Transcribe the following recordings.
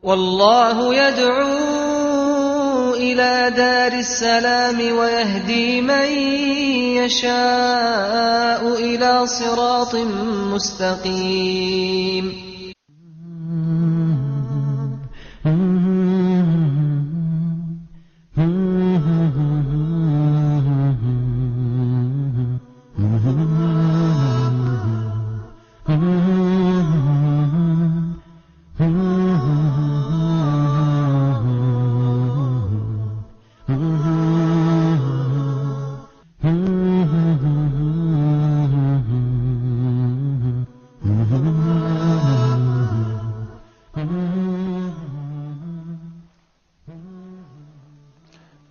والله يدعو إلى دار السلام ويهدي من يشاء إلى صراط مستقيم.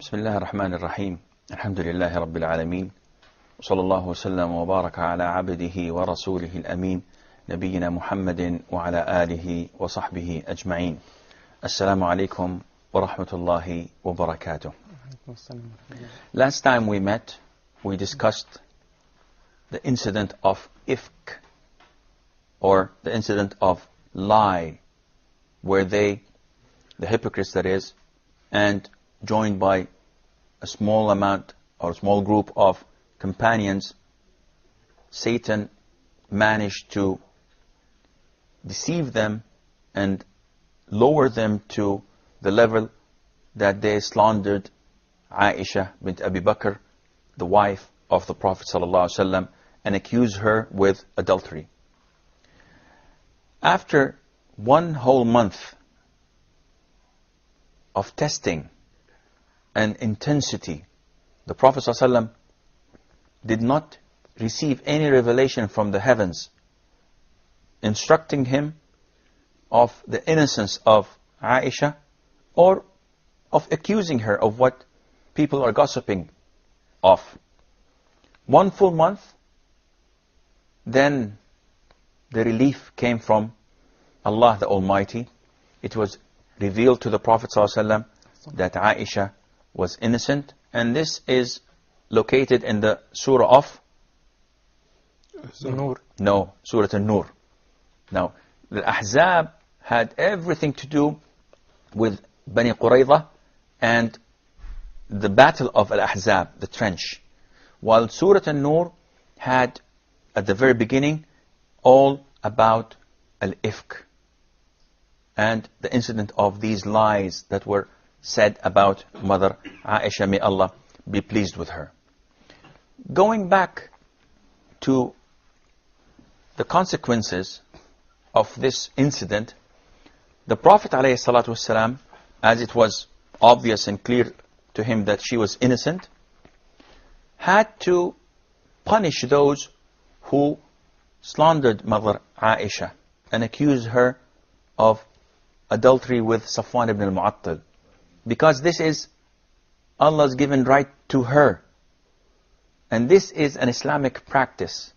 بسم الله الرحمن الرحيم. الحمد لله رب العالمين، وصلى الله وسلم وبارك على عبده ورسوله الأمين نبينا محمد وعلى آله وصحبه أجمعين. السلام عليكم ورحمة الله وبركاته. Last time we met, we discussed the incident of ifk, or the incident of lie, where they, the hypocrites that is, and joined by a small amount or a small group of companions, Satan managed to deceive them and lower them to the level that they slandered Aisha bint Abi Bakr, the wife of the Prophet ﷺ, and accused her with adultery. After 1 whole month of testing and intensity, the Prophet ﷺ did not receive any revelation from the heavens instructing him of the innocence of Aisha or of accusing her of what people are gossiping of. 1 full month, then the relief came from Allah the Almighty. It was revealed to the Prophet ﷺ that Aisha was innocent, and this is located in the surah of Nur. No, Surah An-Nur. Now, the Ahzab had everything to do with Bani Qurayza and the battle of Al-Ahzab, the trench, while Surah An-Nur had at the very beginning all about Al-Ifk and the incident of these lies that were said about Mother Aisha, may Allah be pleased with her. Going back to the consequences of this incident, the Prophet ﷺ, as it was obvious and clear to him that she was innocent, had to punish those who slandered Mother Aisha and accused her of adultery with Safwan ibn al-Mu'attal, because this is Allah's given right to her, and this is an Islamic practice.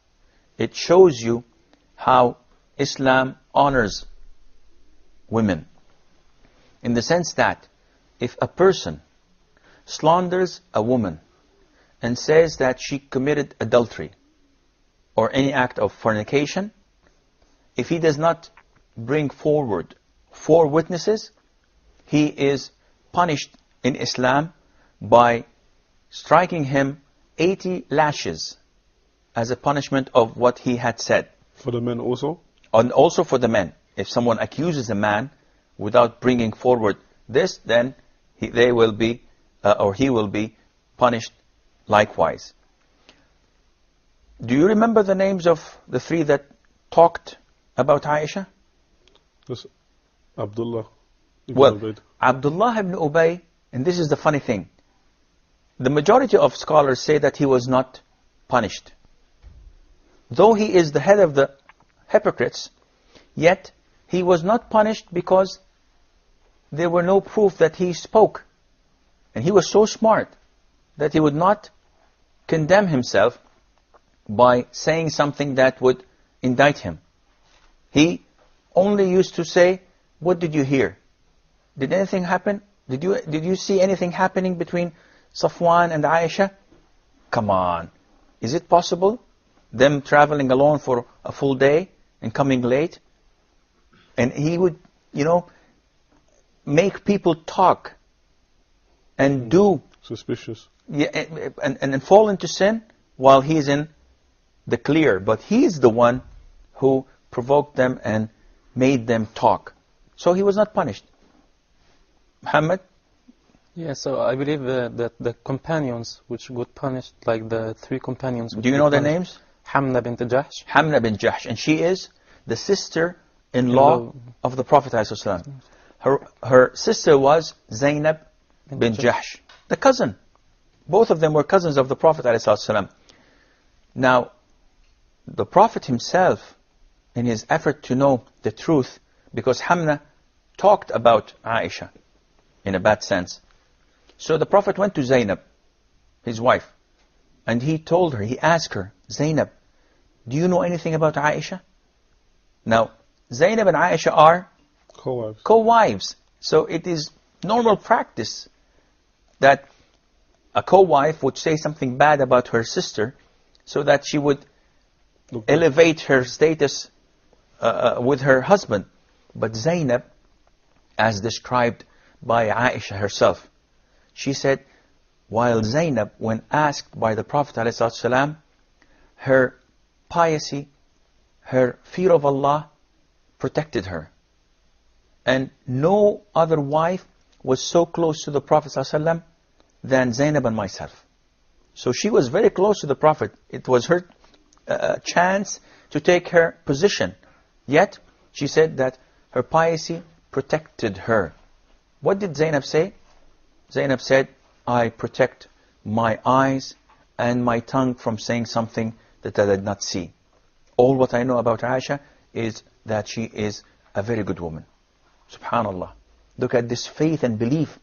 It shows you how Islam honors women, in the sense that if a person slanders a woman and says that she committed adultery or any act of fornication, if he does not bring forward 4 witnesses, he is punished in Islam by striking him 80 lashes as a punishment of what he had said. For the men also? And also for the men. If someone accuses a man without bringing forward this, then they will be, or he will be punished likewise. Do you remember the names of the 3 that talked about Aisha? Yes. Abdullah ibn Well, Ubayd. Abdullah ibn Ubay, and this is the funny thing, the majority of scholars say that he was not punished. Though he is the head of the hypocrites, yet he was not punished because there were no proof that he spoke. And he was so smart that he would not condemn himself by saying something that would indict him. He only used to say, what did you hear? Did anything happen? Did you see anything happening between Safwan and Aisha? Come on. Is it possible? Them traveling alone for a full day and coming late? And he would, make people talk and do, Suspicious. and fall into sin while he's in the clear. But he's the one who provoked them and made them talk. So he was not punished. Muhammad? Yeah, so I believe that the companions which got punished, like the 3 companions. Do you know their names? Hamna bint Jahsh. Hamna bin Jahsh. And she is the sister-in-law of the Prophet ﷺ. Her sister was Zainab bin Jahsh, the cousin. Both of them were cousins of the Prophet ﷺ. Now, the Prophet himself, in his effort to know the truth, because Hamna talked about Aisha in a bad sense. So the Prophet went to Zainab, his wife, and he told her, he asked her, Zainab, do you know anything about Aisha? Now, Zainab and Aisha are co-wives. So it is normal practice that a co-wife would say something bad about her sister so that she would elevate her status with her husband. But Zainab, as described by Aisha herself, she said, while Zainab, when asked by the Prophet ﷺ, her piety, her fear of Allah protected her. And no other wife was so close to the Prophet ﷺ than Zainab and myself. So she was very close to the Prophet. It was her chance to take her position. Yet, she said that her piety protected her. What did Zainab say? Zainab said, I protect my eyes and my tongue from saying something that I did not see. All what I know about Aisha is that she is a very good woman. Subhanallah. Look at this faith and belief.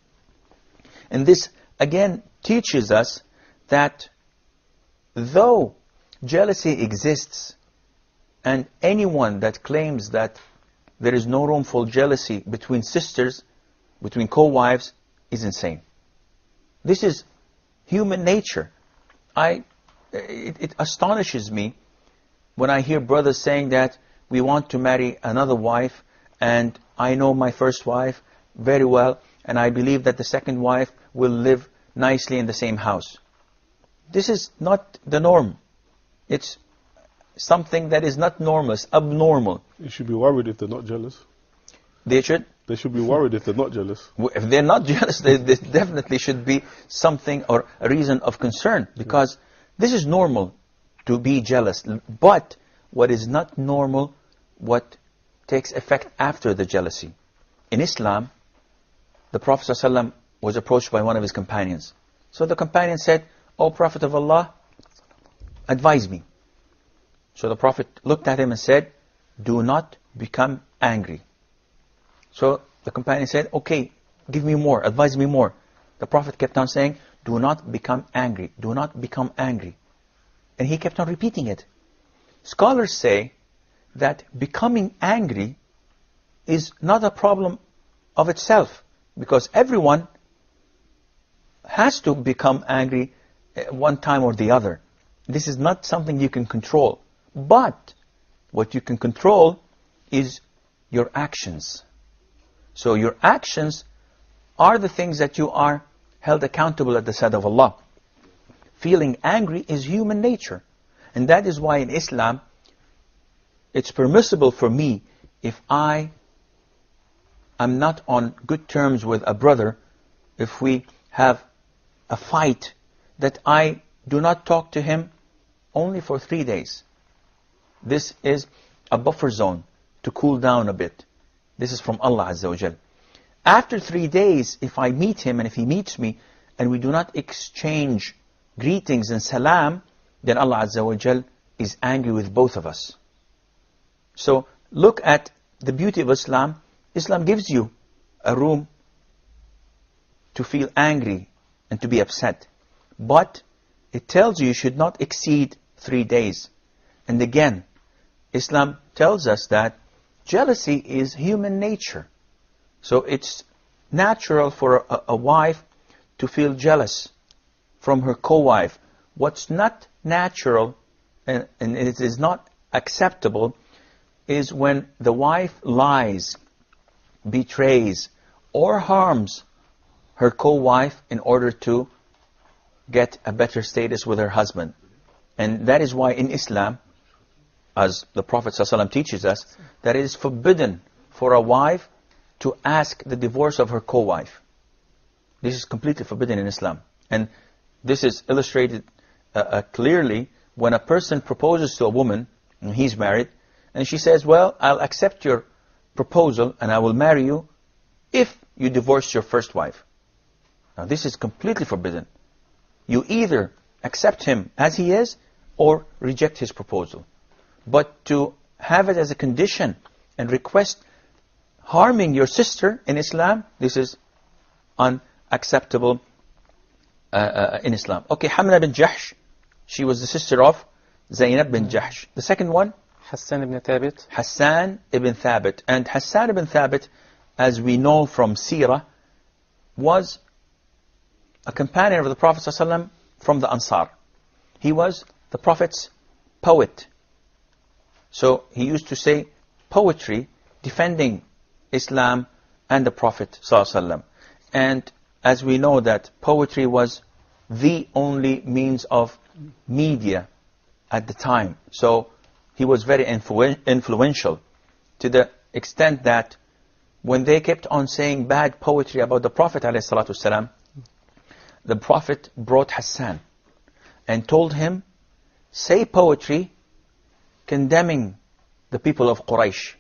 And this again teaches us that though jealousy exists, and anyone that claims that there is no room for jealousy between sisters, between co-wives, is insane. This is human nature. It astonishes me when I hear brothers saying that we want to marry another wife, and I know my first wife very well, and I believe that the second wife will live nicely in the same house. This is not the norm. It's something that is not normal, it's abnormal. You should be worried if they're not jealous. They should? They should be worried if they're not jealous. If they're not jealous, there definitely should be something or a reason of concern, because this is normal to be jealous. But what is not normal, what takes effect after the jealousy. In Islam, the Prophet ﷺ was approached by one of his companions. So the companion said, O Prophet of Allah, advise me. So the Prophet looked at him and said, do not become angry. So the companion said, okay, give me more, advise me more. The Prophet kept on saying, do not become angry, do not become angry. And he kept on repeating it. Scholars say that becoming angry is not a problem of itself, because everyone has to become angry at one time or the other. This is not something you can control. But what you can control is your actions. So your actions are the things that you are held accountable at the side of Allah. Feeling angry is human nature. And that is why in Islam, it's permissible for me, if I am not on good terms with a brother, if we have a fight, that I do not talk to him only for 3 days. This is a buffer zone to cool down a bit. This is from Allah Azza wa Jal. After 3 days, if I meet him and if he meets me, and we do not exchange greetings and salam, then Allah Azza wa Jal is angry with both of us. So look at the beauty of Islam. Islam gives you a room to feel angry and to be upset. But it tells you should not exceed 3 days. And again, Islam tells us that jealousy is human nature. So it's natural for a wife to feel jealous from her co-wife. What's not natural, and it is not acceptable, is when the wife lies, betrays, or harms her co-wife in order to get a better status with her husband. And that is why in Islam, as the Prophet ﷺ teaches us, that it is forbidden for a wife to ask the divorce of her co-wife. This is completely forbidden in Islam. And this is illustrated clearly when a person proposes to a woman, and he's married, and she says, well, I'll accept your proposal and I will marry you if you divorce your first wife. Now this is completely forbidden. You either accept him as he is or reject his proposal. But to have it as a condition and request harming your sister in Islam, this is unacceptable in Islam. Okay, Hamna bin Jahsh, she was the sister of Zainab bin Jahsh. The second one? Hassan ibn Thabit. Hassan ibn Thabit. And Hassan ibn Thabit, as we know from Seerah, was a companion of the Prophet ﷺ from the Ansar. He was the Prophet's poet. So he used to say poetry defending Islam and the Prophet ﷺ. And as we know that poetry was the only means of media at the time. So he was very influential to the extent that when they kept on saying bad poetry about the Prophet ﷺ, the Prophet brought Hassan and told him, say poetry condemning the people of Quraysh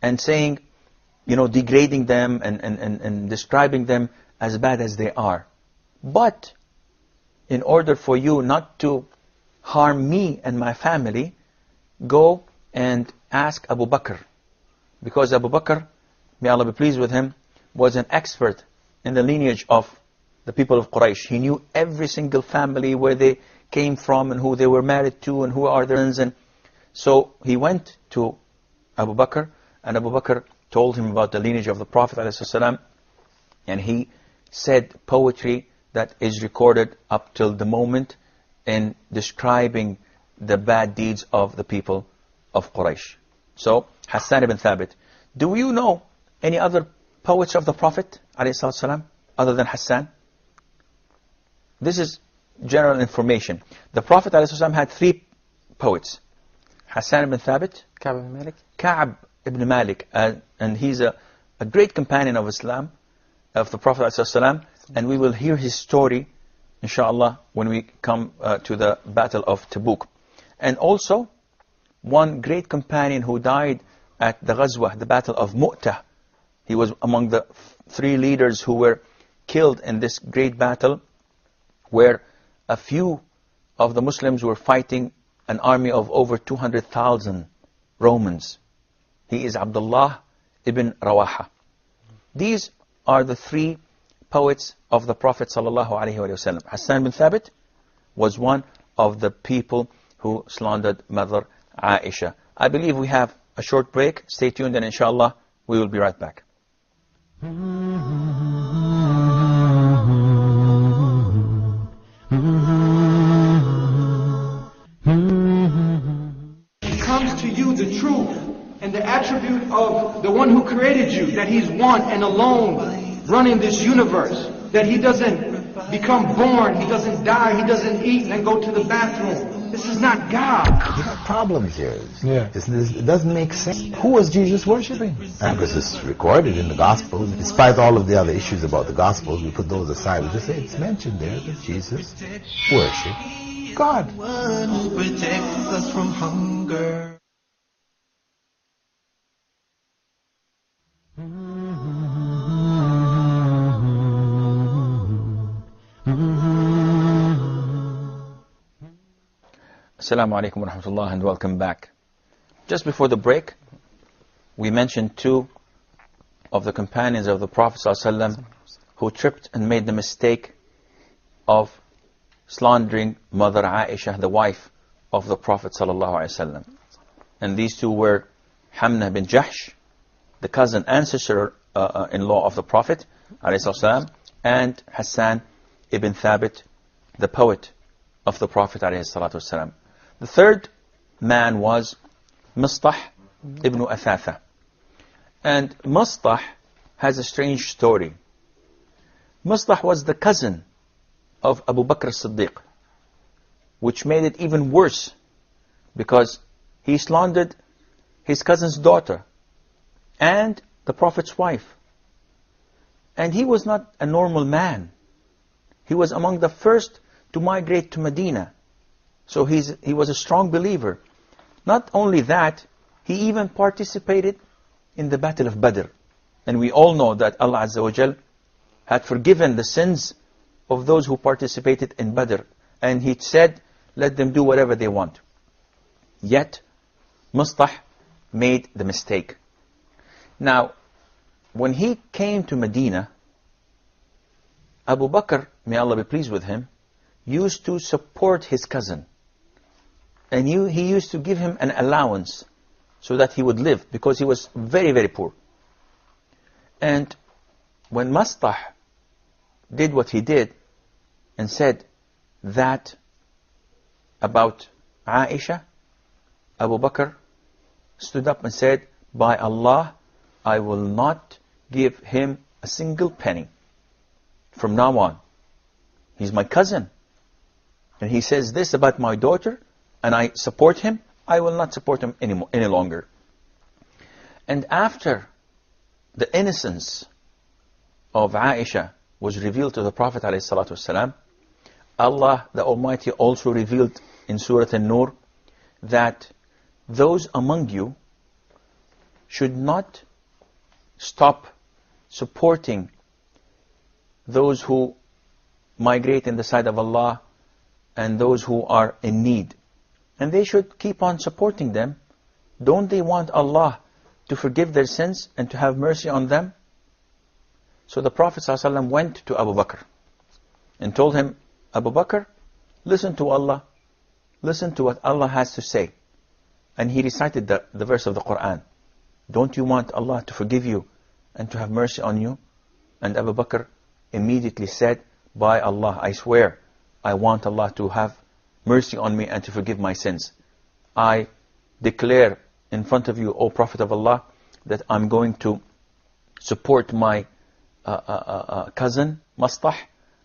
and saying, degrading them and describing them as bad as they are. But in order for you not to harm me and my family, go and ask Abu Bakr. Because Abu Bakr, may Allah be pleased with him, was an expert in the lineage of the people of Quraysh. He knew every single family, where they came from and who they were married to and who are their sons. And so he went to Abu Bakr, and Abu Bakr told him about the lineage of the Prophet ﷺ, and he said poetry that is recorded up till the moment in describing the bad deeds of the people of Quraysh. So, Hassan ibn Thabit. Do you know any other poets of the Prophet ﷺ other than Hassan? This is general information. The Prophet ﷺ had 3 poets. Hassan ibn Thabit, Ka'b ibn Malik. Ka'b ibn Malik, and he's a great companion of Islam, of the Prophet ﷺ, and we will hear his story, inshallah, when we come to the Battle of Tabuk. And also, one great companion who died at the Ghazwah, the Battle of Mu'tah. He was among the 3 leaders who were killed in this great battle, where a few of the Muslims were fighting an army of over 200,000 Romans. He is Abdullah ibn Rawaha. These are the 3 poets of the Prophet ﷺ. Hassan bin Thabit was one of the people who slandered Mother Aisha. I believe we have a short break. Stay tuned, and inshallah we will be right back. Comes to you the truth and the attribute of the one who created you, that he's one and alone running this universe, that he doesn't become born, he doesn't die, he doesn't eat and then go to the bathroom. This is not God. You have problems here. Yeah. It doesn't make sense. Who was Jesus worshipping? Because it's recorded in the Gospels. Despite all of the other issues about the Gospels, we put those aside. We just say it's mentioned there that Jesus worshipped God. One who protects us from hunger. Assalamu alaikum wa rahmatullah, and welcome back. Just before the break, we mentioned 2 of the companions of the Prophet ﷺ who tripped and made the mistake of slandering Mother Aisha, the wife of the Prophet ﷺ. And these 2 were Hamna bin Jahsh, the cousin and sister-in-law of the Prophet ﷺ, and Hassan ibn Thabit, the poet of the Prophet ﷺ. The third man was Mistah ibn Athatha. And Mistah has a strange story. Mistah was the cousin of Abu Bakr as-Siddiq, which made it even worse because he slandered his cousin's daughter and the Prophet's wife. And he was not a normal man. He was among the first to migrate to Medina. So he was a strong believer. Not only that, he even participated in the Battle of Badr. And we all know that Allah Azza wa Jal had forgiven the sins of those who participated in Badr. And He said, let them do whatever they want. Yet, Mistah made the mistake. Now, when he came to Medina, Abu Bakr, may Allah be pleased with him, used to support his cousin. And he used to give him an allowance so that he would live, because he was very, very poor. And when Mistah did what he did and said that about Aisha, Abu Bakr stood up and said, by Allah, I will not give him a single penny from now on. He's my cousin. And he says this about my daughter, and I support him. I will not support him any longer. And after the innocence of Aisha was revealed to the Prophet ﷺ, Allah the Almighty also revealed in Surah An-Nur that those among you should not stop supporting those who migrate in the side of Allah and those who are in need. And they should keep on supporting them. Don't they want Allah to forgive their sins and to have mercy on them? So the Prophet ﷺ went to Abu Bakr and told him, Abu Bakr, listen to Allah. Listen to what Allah has to say. And he recited the verse of the Quran. Don't you want Allah to forgive you and to have mercy on you? And Abu Bakr immediately said, by Allah, I swear, I want Allah to have mercy on me and to forgive my sins. I declare in front of you, O Prophet of Allah, that I'm going to support my cousin, Mistah,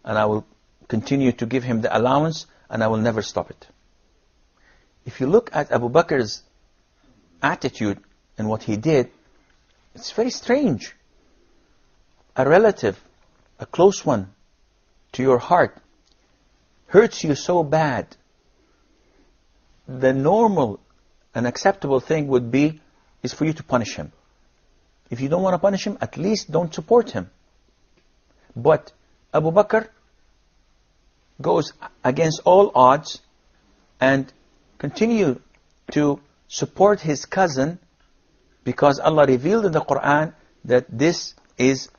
and I will continue to give him the allowance, and I will never stop it. If you look at Abu Bakr's attitude and what he did, it's very strange. A relative, a close one to your heart, hurts you so bad. The normal and acceptable thing would be, is for you to punish him. If you don't want to punish him, at least don't support him. But Abu Bakr goes against all odds and continue to support his cousin, because Allah revealed in the Quran that this is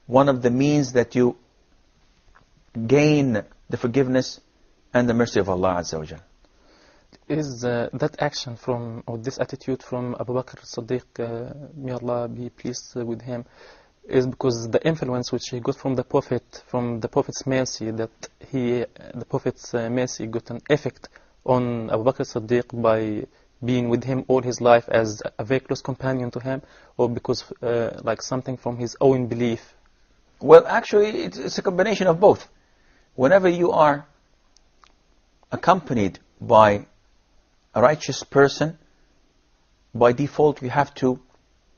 one of the means that you gain the forgiveness and the mercy of Allah Azza wa Jal. Is that action from, or this attitude from Abu Bakr as-Siddiq, may Allah be pleased with him, is because the influence which he got from the Prophet's mercy, that the Prophet's mercy got an effect on Abu Bakr as-Siddiq by being with him all his life as a very close companion to him, or because like something from his own belief? Well, actually, it's a combination of both. Whenever you are accompanied by a righteous person, by default you have to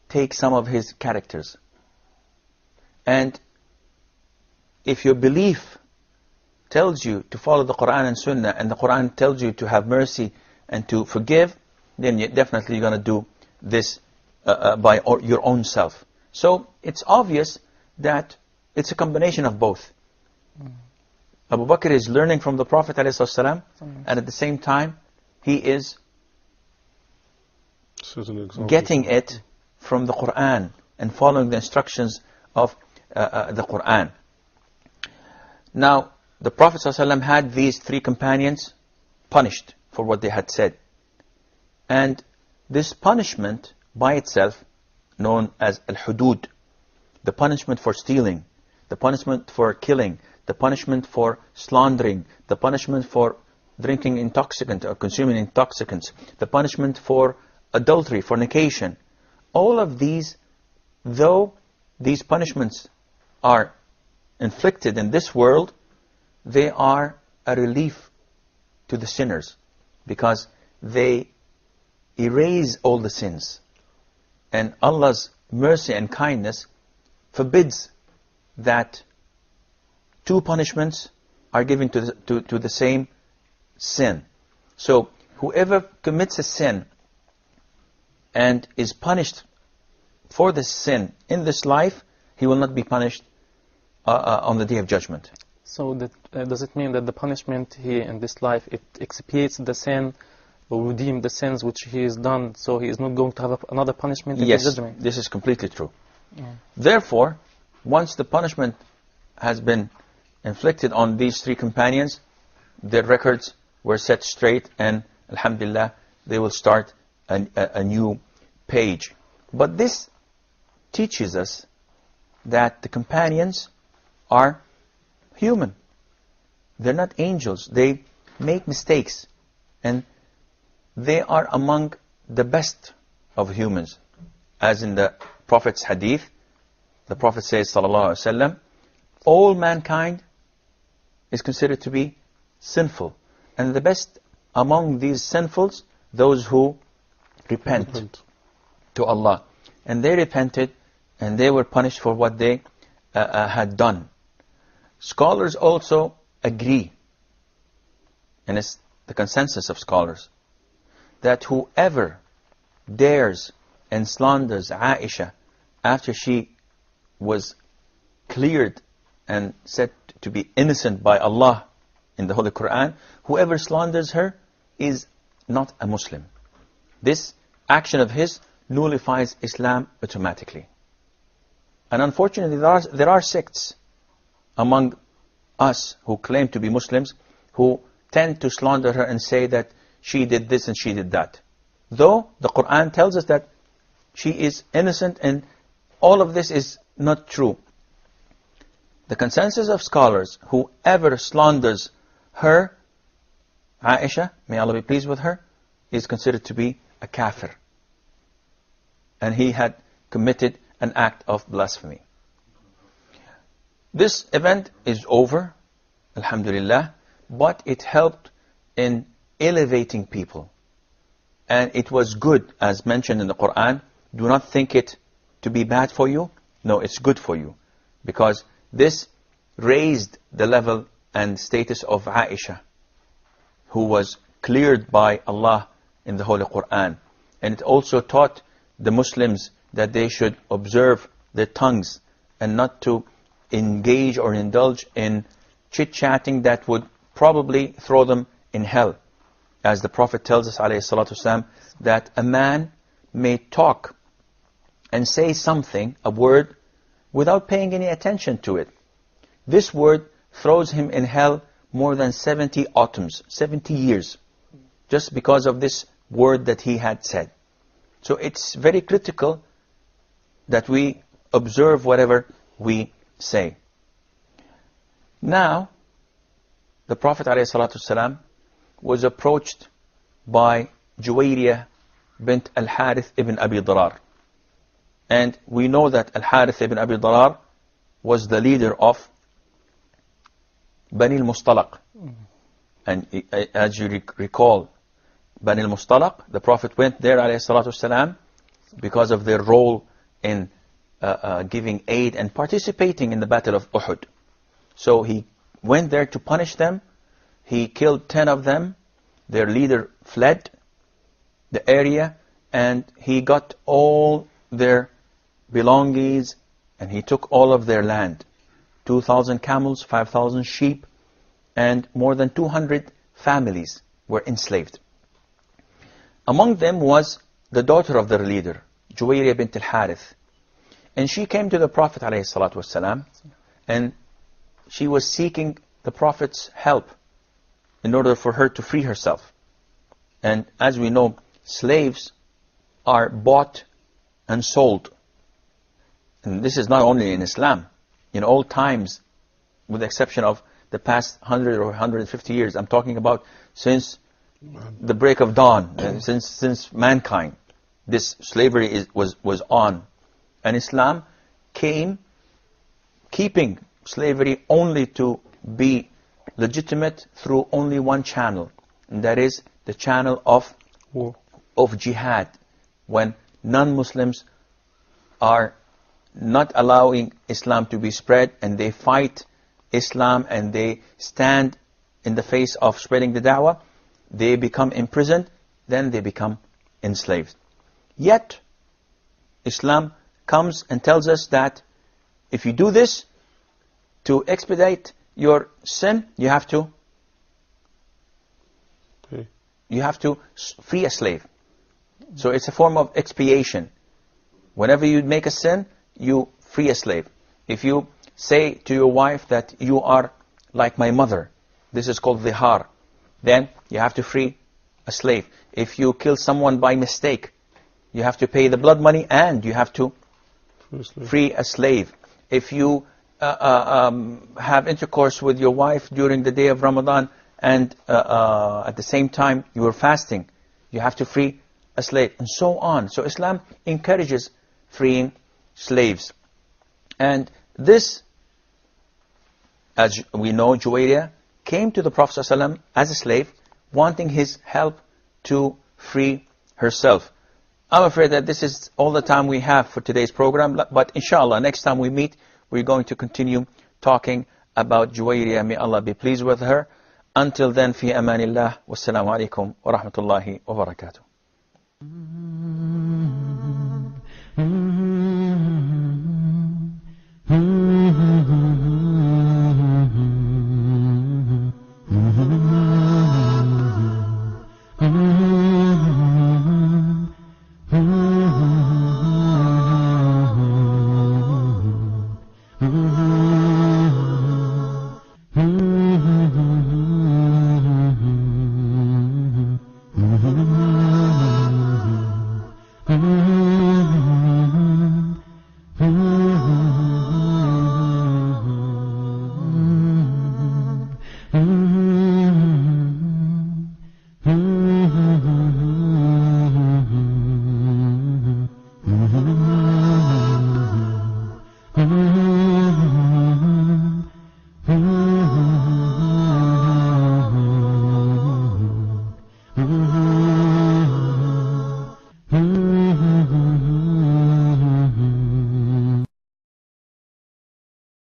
take some of his characters. And if your belief tells you to follow the Quran and Sunnah, and the Quran tells you to have mercy and to forgive, then you're definitely going to do this by your own self. So it's obvious that it's a combination of both. Abu Bakr is learning from the Prophet ﷺ, and at the same time he is getting it from the Quran and following the instructions of the Quran. Now, the Prophet ﷺ had these three companions punished for what they had said. And this punishment by itself, known as al-hudud, the punishment for stealing, the punishment for killing, the punishment for slandering, the punishment for drinking intoxicant or consuming intoxicants, the punishment for adultery, fornication, all of these, though these punishments are inflicted in this world, they are a relief to the sinners, because they erase all the sins. And Allah's mercy and kindness forbids that two punishments are given to the same sin. So whoever commits a sin and is punished for this sin in this life, he will not be punished on the Day of Judgment. So does it mean that the punishment here in this life, it expiates the sin or redeem the sins which he has done, so he is not going to have another punishment in the judgment? Yes, this is completely true. Therefore, once the punishment has been inflicted on these three companions, their records were set straight, and alhamdulillah, they will start a new page. But this teaches us that the companions are human. They're not angels. They make mistakes, and they are among the best of humans. As in the Prophet's hadith, the Prophet says, sallallahu alaihi wasallam, all mankind is considered to be sinful, and the best among these sinfuls, those who repent to Allah. And they repented, and they were punished for what they had done. Scholars also agree, and it's the consensus of scholars, that whoever dares and slanders Aisha after she was cleared and said to be innocent by Allah in the Holy Quran, whoever slanders her is not a Muslim. This action of his nullifies Islam automatically. And unfortunately, there are sects among us who claim to be Muslims who tend to slander her and say that she did this and she did that. Though the Quran tells us that she is innocent and all of this is not true. The consensus of scholars, whoever slanders her, Aisha, may Allah be pleased with her, is considered to be a kafir. And he had committed an act of blasphemy. This event is over, alhamdulillah, but it helped in elevating people. And it was good, as mentioned in the Quran. Do not think it to be bad for you. No, it's good for you. Because this raised the level and status of Aisha, who was cleared by Allah in the Holy Quran. And it also taught the Muslims that they should observe their tongues and not to engage or indulge in chit-chatting that would probably throw them in hell. As the Prophet tells us, alayhi salatu wasalam, that a man may talk and say something, a word, without paying any attention to it. This word throws him in hell more than 70 autumns, 70 years, just because of this word that he had said. So it's very critical that we observe whatever we say. Now, the Prophet ﷺ was approached by Juwayriyah bint Al-Harith ibn Abi Darar. And we know that Al-Harith ibn Abi Darar was the leader of Bani al-Mustalaq. And as you recall, Bani al-Mustalaq, the Prophet went there ﷺ because of their role in giving aid and participating in the Battle of Uhud. So he went there to punish them. He killed 10 of them. Their leader fled the area, and he got all their belongings, and he took all of their land. 2,000 camels, 5,000 sheep, and more than 200 families were enslaved. Among them was the daughter of their leader, Juwayriyah bint Al-Harith. And she came to the Prophet ﷺ, and she was seeking the Prophet's help in order for her to free herself. And as we know, slaves are bought and sold. And this is not only in Islam. In all times, with the exception of the past 100 or 150 years, I'm talking about since the break of dawn, and since mankind, this slavery was on. And Islam came keeping slavery only to be legitimate through only one channel, and that is the channel of War. jihad, when non-Muslims are not allowing Islam to be spread, and they fight Islam and they stand in the face of spreading the da'wah, they become imprisoned, then they become enslaved. Yet, Islam comes and tells us that if you do this, to expedite your sin, you have to Okay. free a slave. So it's a form of expiation. Whenever you make a sin, you free a slave. If you say to your wife that you are like my mother, this is called dhihar, then you have to free a slave. If you kill someone by mistake, you have to pay the blood money and you have to free a slave. If you have intercourse with your wife during the day of Ramadan and at the same time you are fasting, you have to free a slave, and so on. So Islam encourages freeing slaves. And this, as we know, Juwayriya came to the Prophet ﷺ as a slave, wanting his help to free herself. I'm afraid that this is all the time we have for today's program, but inshallah, next time we meet, we're going to continue talking about Juwayriya. May Allah be pleased with her. Until then, fi amanillah, wassalamu alaikum wa rahmatullahi wa barakatuh. Mm-hmm.